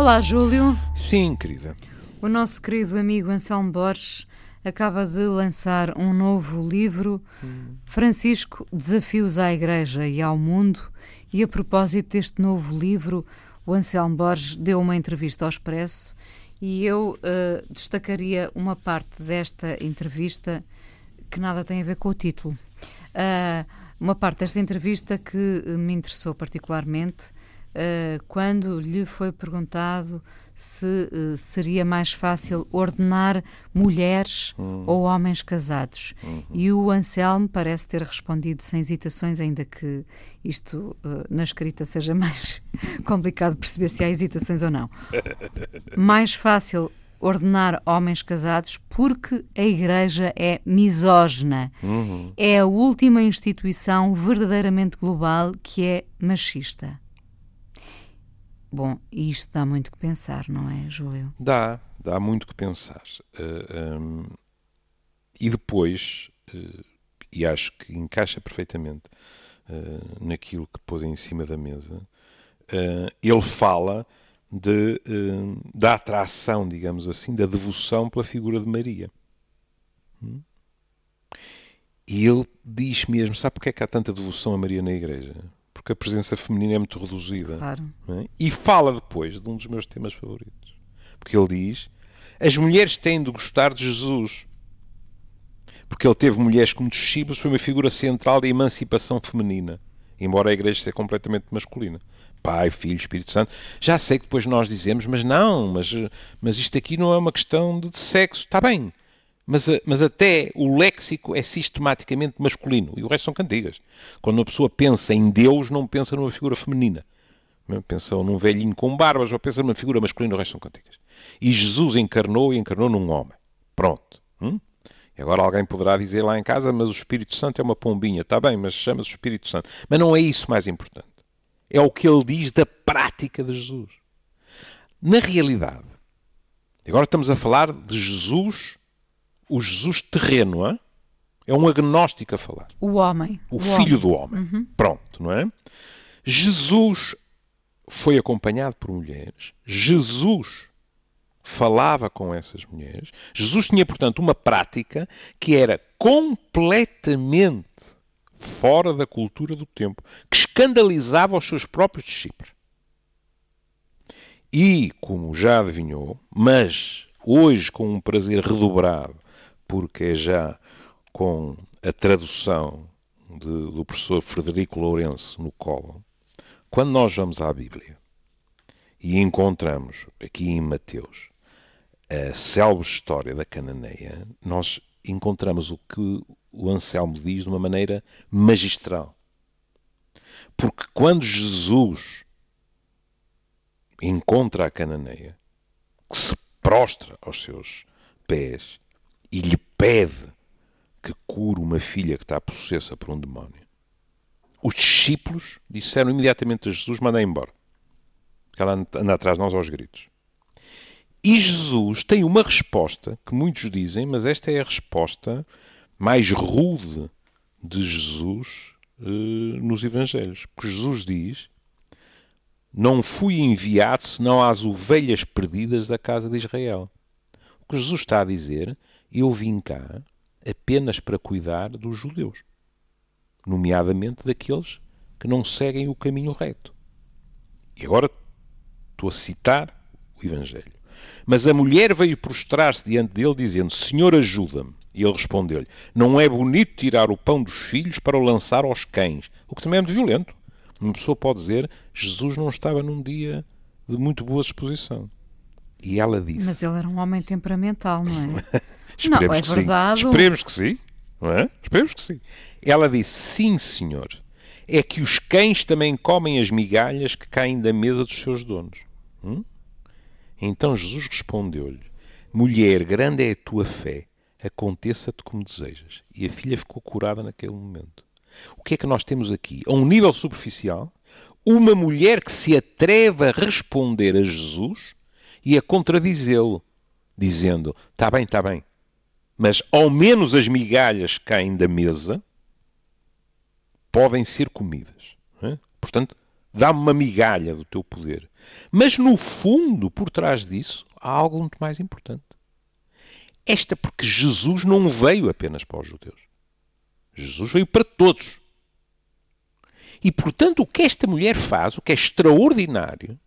Olá, Júlio. Sim, querida. O nosso querido amigo Anselmo Borges acaba de lançar um novo livro, Francisco, Desafios à Igreja e ao Mundo. E a propósito deste novo livro, o Anselmo Borges deu uma entrevista ao Expresso e eu destacaria uma parte desta entrevista que nada tem a ver com o título. Uma parte desta entrevista que me interessou particularmente quando lhe foi perguntado se seria mais fácil ordenar mulheres ou homens casados. E o Anselmo parece ter respondido sem hesitações, ainda que isto na escrita seja mais complicado de perceber se há hesitações ou não. Mais fácil ordenar homens casados porque a Igreja é misógina. É a última instituição verdadeiramente global que é machista. Bom, isto dá muito que pensar, não é, Júlio? Dá muito que pensar. E depois, e acho que encaixa perfeitamente naquilo que pôs em cima da mesa, ele fala da atração, digamos assim, da devoção pela figura de Maria. E ele diz mesmo, sabe porque é que há tanta devoção a Maria na Igreja? Porque a presença feminina é muito reduzida. Claro. Não é? E fala depois de um dos meus temas favoritos. Porque ele diz, as mulheres têm de gostar de Jesus. Porque ele teve mulheres como discípulos, foi uma figura central da emancipação feminina. Embora a Igreja seja completamente masculina. Pai, Filho, Espírito Santo. Já sei que depois nós dizemos, mas não, mas isto aqui não é uma questão de sexo. Está bem. Mas até o léxico é sistematicamente masculino. E o resto são cantigas. Quando uma pessoa pensa em Deus, não pensa numa figura feminina. Pensa num velhinho com barbas, ou pensa numa figura masculina, o resto são cantigas. E Jesus encarnou e encarnou num homem. Pronto. E agora alguém poderá dizer lá em casa, mas o Espírito Santo é uma pombinha. Está bem, mas chama-se Espírito Santo. Mas não é isso mais importante. É o que ele diz da prática de Jesus. Na realidade, agora estamos a falar de Jesus, o Jesus terreno, hein? É um agnóstico a falar. O homem. O filho do homem. Pronto, não é? Jesus foi acompanhado por mulheres. Jesus falava com essas mulheres. Jesus tinha, portanto, uma prática que era completamente fora da cultura do tempo, que escandalizava os seus próprios discípulos. E, como já adivinhou, mas hoje com um prazer redobrado, porque é já com a tradução do professor Frederico Lourenço no colo, quando nós vamos à Bíblia e encontramos aqui em Mateus a célebre história da Cananeia, nós encontramos o que o Anselmo diz de uma maneira magistral. Porque quando Jesus encontra a Cananeia, que se prostra aos seus pés e lhe pede que cure uma filha que está possessa por um demónio, os discípulos disseram imediatamente a Jesus, manda embora, que ela anda atrás de nós aos gritos. E Jesus tem uma resposta que muitos dizem, mas esta é a resposta mais rude de Jesus nos Evangelhos. Porque Jesus diz, não fui enviado senão às ovelhas perdidas da casa de Israel. O que Jesus está a dizer, eu vim cá apenas para cuidar dos judeus, nomeadamente daqueles que não seguem o caminho reto. E agora estou a citar o Evangelho. Mas a mulher veio prostrar-se diante dele, dizendo, Senhor, ajuda-me. E ele respondeu-lhe, não é bonito tirar o pão dos filhos para o lançar aos cães, o que também é muito violento. Uma pessoa pode dizer, Jesus não estava num dia de muito boa disposição. E ela disse... Mas ele era um homem temperamental, não é? Esperemos não, é que verdade. Sim. Esperemos que sim. Não é? Esperemos que sim. Ela disse, sim, senhor. É que os cães também comem as migalhas que caem da mesa dos seus donos. Então Jesus respondeu-lhe, mulher, grande é a tua fé, aconteça-te como desejas. E a filha ficou curada naquele momento. O que é que nós temos aqui? A um nível superficial, uma mulher que se atreve a responder a Jesus e a contradizê-lo, dizendo, está bem, mas ao menos as migalhas que caem da mesa podem ser comidas. Portanto, dá-me uma migalha do teu poder. Mas no fundo, por trás disso, há algo muito mais importante. Porque Jesus não veio apenas para os judeus. Jesus veio para todos. E, portanto, o que esta mulher faz, o que é extraordinário,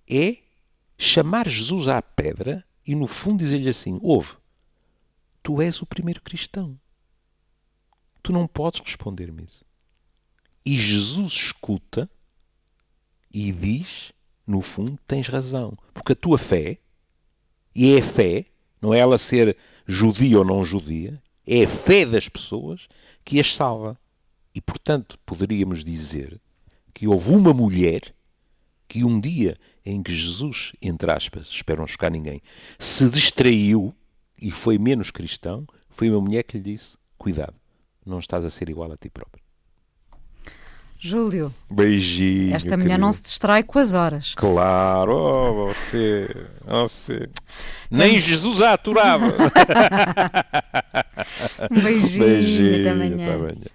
é chamar Jesus à pedra e, no fundo, dizer-lhe assim: ouve, tu és o primeiro cristão. Tu não podes responder-me isso. E Jesus escuta e diz, no fundo, tens razão. Porque a tua fé, e é a fé, não é ela ser judia ou não judia, é a fé das pessoas que as salva. E, portanto, poderíamos dizer que houve uma mulher que um dia em que Jesus, entre aspas, espero não chocar ninguém, se distraiu e foi menos cristão, foi uma mulher que lhe disse: cuidado, não estás a ser igual a ti próprio. Júlio, beijinho, esta mulher não se distrai com as horas. Claro, você. Nem Jesus a aturava. Um beijinho, Beijinho, até amanhã. Até amanhã.